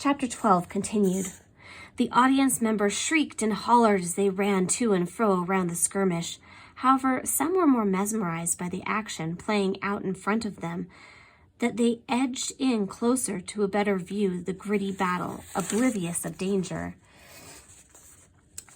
Chapter 12 continued. The audience members shrieked and hollered as they ran to and fro around the skirmish. However, some were more mesmerized by the action playing out in front of them that they edged in closer to a better view of the gritty battle, oblivious of danger.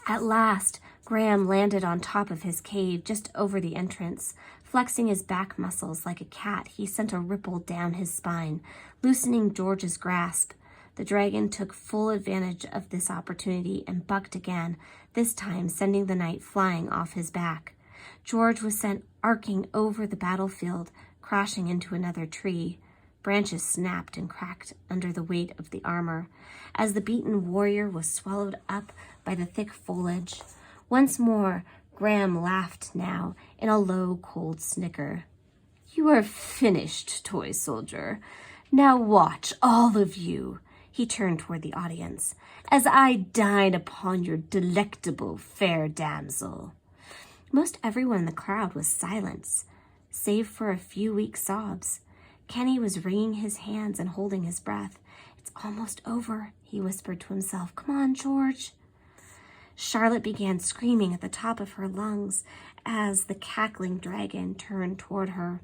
At last, Graham landed on top of his cave just over the entrance. Flexing his back muscles like a cat, he sent a ripple down his spine, loosening George's grasp. The dragon took full advantage of this opportunity and bucked again, this time sending the knight flying off his back. George was sent arcing over the battlefield, crashing into another tree. Branches snapped and cracked under the weight of the armor, as the beaten warrior was swallowed up by the thick foliage. Once more, Graham laughed now in a low, cold snicker. "You are finished, toy soldier. Now watch, all of you," he turned toward the audience, "as I dine upon your delectable fair damsel." Most everyone in the crowd was silent, save for a few weak sobs. Kenny was wringing his hands and holding his breath. "It's almost over," he whispered to himself. "Come on, George." Charlotte began screaming at the top of her lungs as the cackling dragon turned toward her.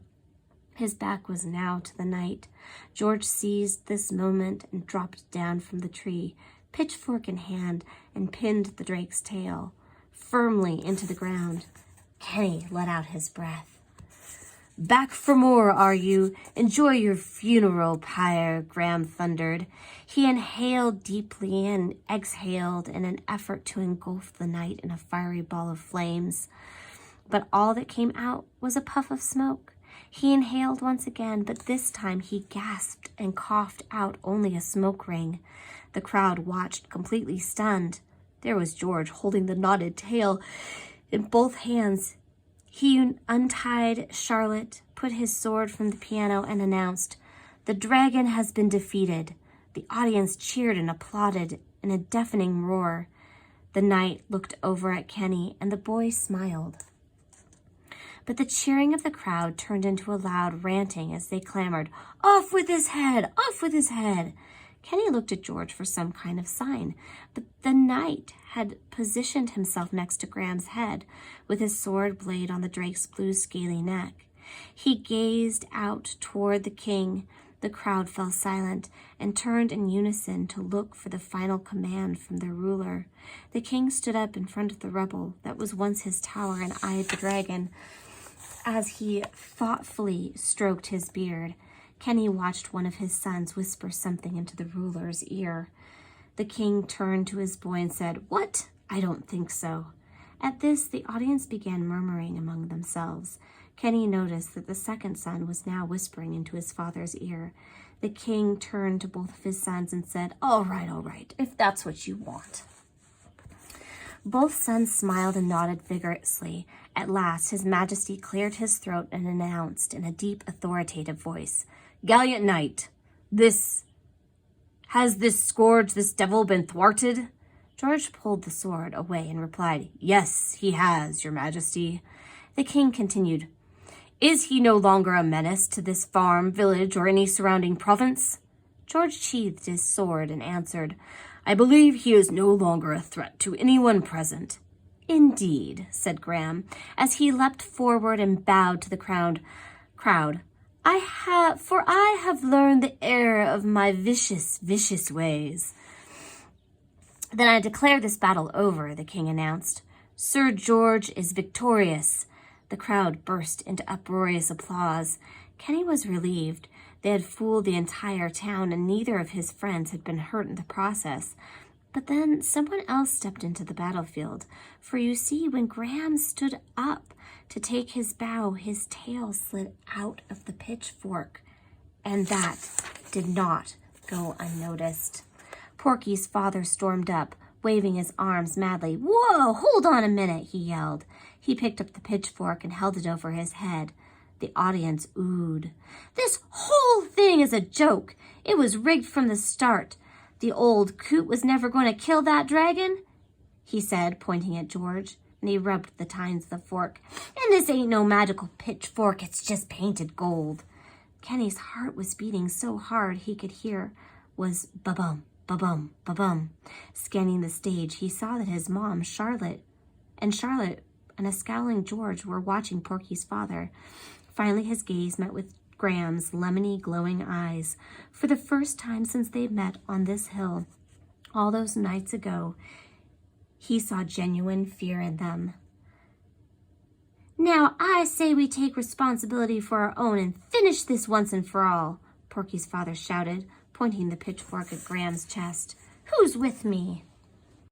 His back was now to the knight. George seized this moment and dropped down from the tree, pitchfork in hand, and pinned the drake's tail firmly into the ground. Kenny let out his breath. "Back for more, are you? Enjoy your funeral pyre," Graham thundered. He inhaled deeply and exhaled in an effort to engulf the knight in a fiery ball of flames. But all that came out was a puff of smoke. He inhaled once again, but this time he gasped and coughed out only a smoke ring. The crowd watched, completely stunned. There was George holding the knotted tail in both hands. He untied Charlotte, put his sword from the piano, and announced, "The dragon has been defeated." The audience cheered and applauded in a deafening roar. The knight looked over at Kenny, and the boy smiled. But the cheering of the crowd turned into a loud ranting as they clamored, "Off with his head! Off with his head!" Kenny looked at George for some kind of sign, but the knight had positioned himself next to Graham's head, with his sword blade on the drake's blue scaly neck. He gazed out toward the king. The crowd fell silent and turned in unison to look for the final command from their ruler. The king stood up in front of the rubble that was once his tower and eyed the dragon as he thoughtfully stroked his beard. Kenny watched one of his sons whisper something into the ruler's ear. The king turned to his boy and said, "What? I don't think so." At this, the audience began murmuring among themselves. Kenny noticed that the second son was now whispering into his father's ear. The king turned to both of his sons and said, all right, if that's what you want." Both sons smiled and nodded vigorously. At last, His Majesty cleared his throat and announced in a deep, authoritative voice, "Gallant knight, has this scourge, this devil, been thwarted?" George pulled the sword away and replied, "Yes, he has, your majesty." The king continued, "Is he no longer a menace to this farm, village, or any surrounding province?" George sheathed his sword and answered, "I believe he is no longer a threat to anyone present." "Indeed," said Graham, as he leapt forward and bowed to the crowd. I have learned the error of my vicious ways." "Then I declare this battle over," the king announced. "Sir George is victorious." The crowd burst into uproarious applause. Kenny was relieved. They had fooled the entire town, and neither of his friends had been hurt in the process. But then someone else stepped into the battlefield, for you see, when Graham stood up to take his bow, his tail slid out of the pitchfork, and that did not go unnoticed. Porky's father stormed up, waving his arms madly. "Whoa, hold on a minute," he yelled. He picked up the pitchfork and held it over his head. The audience oohed. "This whole thing is a joke. It was rigged from the start. The old coot was never going to kill that dragon," he said, pointing at George, and he rubbed the tines of the fork. "And this ain't no magical pitchfork, it's just painted gold." Kenny's heart was beating so hard he could hear was ba-bum, ba-bum, ba-bum. Scanning the stage, he saw that his mom, Charlotte, and a scowling George were watching Porky's father. Finally, his gaze met with Graham's lemony, glowing eyes. For the first time since they met on this hill, all those nights ago, he saw genuine fear in them. "Now I say we take responsibility for our own and finish this once and for all," Porky's father shouted, pointing the pitchfork at Graham's chest. "Who's with me?"